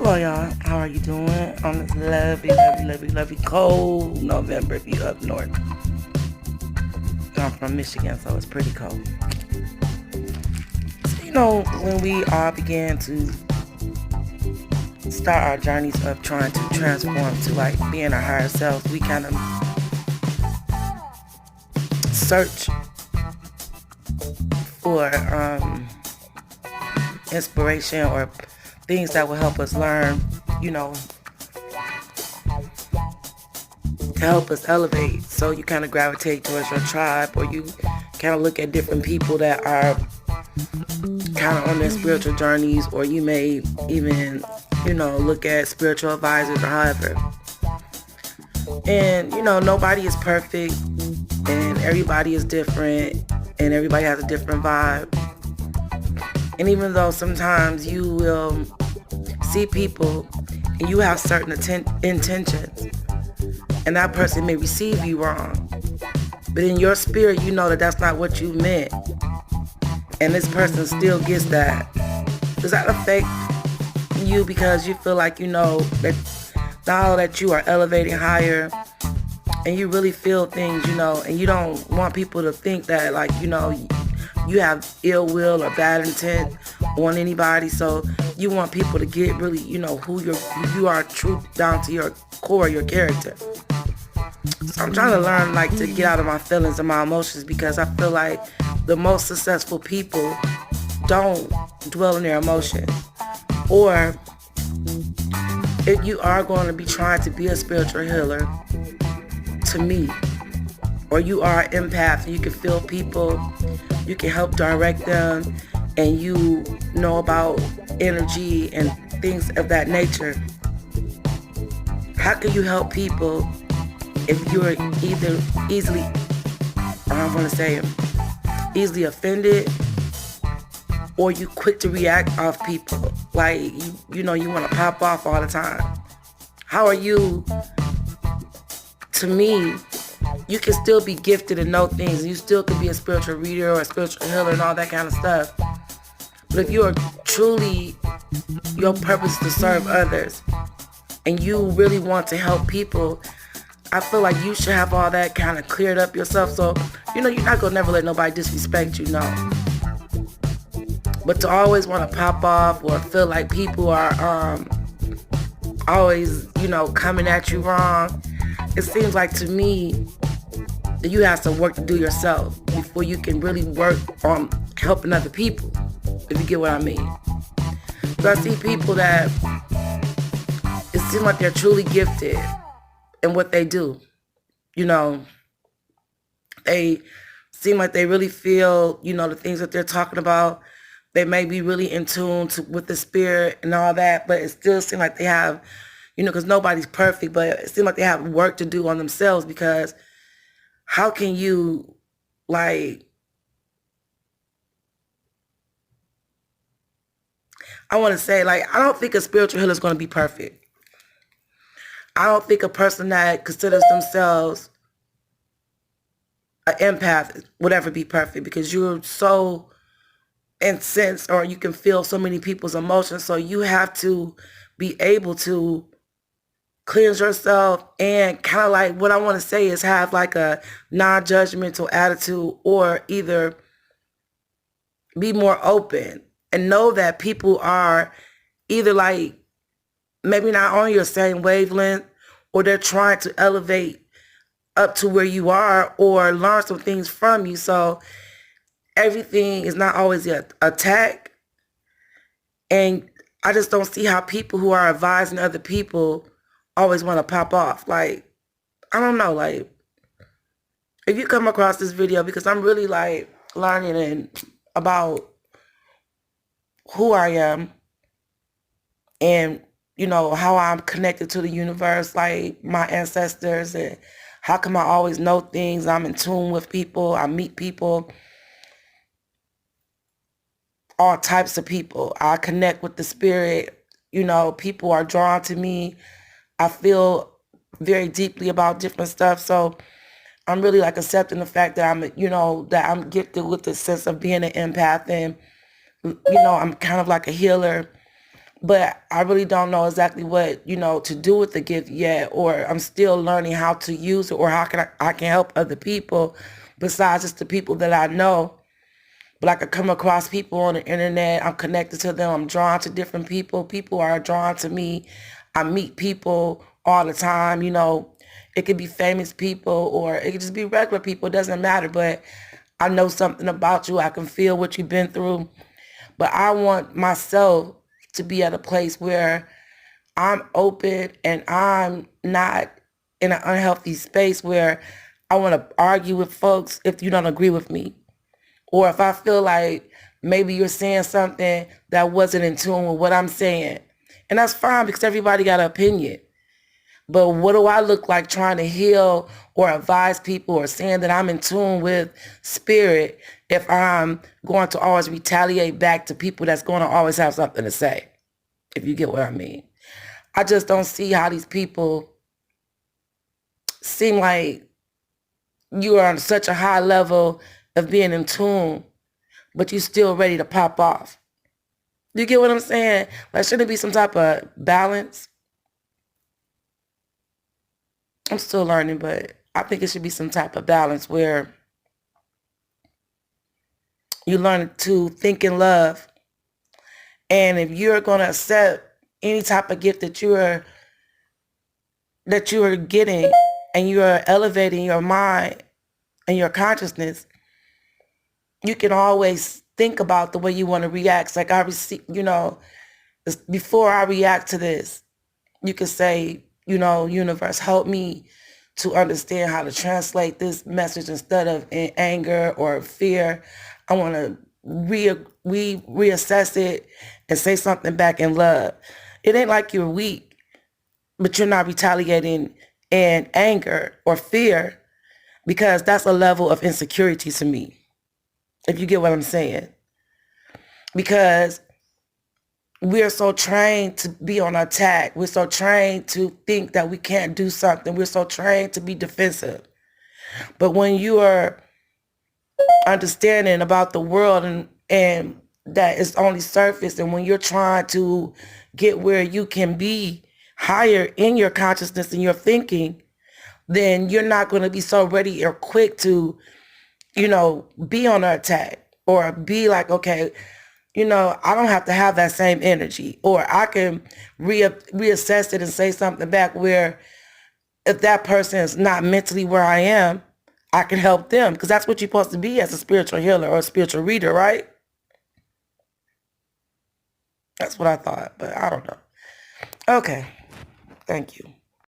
Hello, y'all. How are you doing on this lovely, cold November if you up north? I'm from Michigan, so it's pretty cold. So, when we all began to start our journeys of trying to transform to like being our higher selves, we kind of search for inspiration or things that will help us learn, to help us elevate. So you kind of gravitate towards your tribe, or you kind of look at different people that are kind of on their spiritual journeys, or you may even, look at spiritual advisors or however. And, nobody is perfect, and everybody is different, and everybody has a different vibe. And even though sometimes you will see people and you have certain intentions, and that person may receive you wrong, but in your spirit, you know that that's not what you meant, and this person still gets that. Does that affect you because you feel like, that now that you are elevating higher and you really feel things, and you don't want people to think that, like, you have ill will or bad intent on anybody. So you want people to get really, who you are true down to your core, your character. So I'm trying to learn, like, to get out of my feelings and my emotions, because I feel like the most successful people don't dwell in their emotions. Or if you are going to be trying to be a spiritual healer, to me, or you are an empath, you can feel people, you can help direct them, and you know about energy and things of that nature. How can you help people if you're either easily offended, or you quick to react off people? Like, you want to pop off all the time. How are you? To me, you can still be gifted and know things. You still could be a spiritual reader or a spiritual healer and all that kind of stuff. But if you are truly, your purpose is to serve others, and you really want to help people, I feel like you should have all that kind of cleared up yourself. So, you're not going to never let nobody disrespect you, no. But to always want to pop off or feel like people are always, coming at you wrong, it seems like to me that you have some work to do yourself before you can really work on helping other people, if you get what I mean. So I see people that it seems like they're truly gifted in what they do. They seem like they really feel, the things that they're talking about. They may be really in tune with the spirit and all that, but it still seems like they have, because nobody's perfect, but it seems like they have work to do on themselves, because how can you, like, I want to say, like, I don't think a spiritual healer is going to be perfect. I don't think a person that considers themselves an empath would ever be perfect, because you're so incensed, or you can feel so many people's emotions. So you have to be able to cleanse yourself, and kind of, like, what I want to say is have like a non-judgmental attitude, or either be more open and know that people are either, like, maybe not on your same wavelength, or they're trying to elevate up to where you are or learn some things from you. So everything is not always an attack. And I just don't see how people who are advising other people always want to pop off. Like, I don't know, like, if you come across this video, because I'm really, like, learning about who I am, and how I'm connected to the universe, like my ancestors, and how come I always know things. I'm in tune with people. I meet people, all types of people. I connect with the spirit. People are drawn to me. I feel very deeply about different stuff. So I'm really, like, accepting the fact that that I'm gifted with the sense of being an empath, and I'm kind of like a healer. but I really don't know exactly what, to do with the gift yet, or I'm still learning how to use it, or how can I can help other people besides just the people that I know. But I could come across people on the internet. I'm connected to them. I'm drawn to different people. People are drawn to me. I meet people all the time. It could be famous people or it could just be regular people. It doesn't matter. But I know something about you. I can feel what you've been through. But I want myself to be at a place where I'm open and I'm not in an unhealthy space where I want to argue with folks if you don't agree with me. Or if I feel like maybe you're saying something that wasn't in tune with what I'm saying. And that's fine because everybody got an opinion. But what do I look like trying to heal or advise people or saying that I'm in tune with spirit if I'm going to always retaliate back to people that's going to always have something to say, if you get what I mean? I just don't see how these people seem like you are on such a high level of being in tune, but you're still ready to pop off. You get what I'm saying? Like, shouldn't it be some type of balance? I'm still learning, but I think it should be some type of balance where you learn to think in love. And if you're going to accept any type of gift that you are getting, and you are elevating your mind and your consciousness, you can always think about the way you want to react. It's like I receive, before I react to this, you can say, universe, help me to understand how to translate this message instead of in anger or fear. I want to reassess it and say something back in love. It ain't like you're weak, but you're not retaliating in anger or fear, because that's a level of insecurity to me, if you get what I'm saying. Because we're so trained to be on attack. We're so trained to think that we can't do something. We're so trained to be defensive. But when you are understanding about the world and that it's only surface, and when you're trying to get where you can be higher in your consciousness and your thinking, then you're not going to be so ready or quick to, be on an attack or be like, okay, I don't have to have that same energy, or I can reassess it and say something back where if that person is not mentally where I am, I can help them, because that's what you're supposed to be as a spiritual healer or a spiritual reader, right? That's what I thought, but I don't know. Okay. Thank you.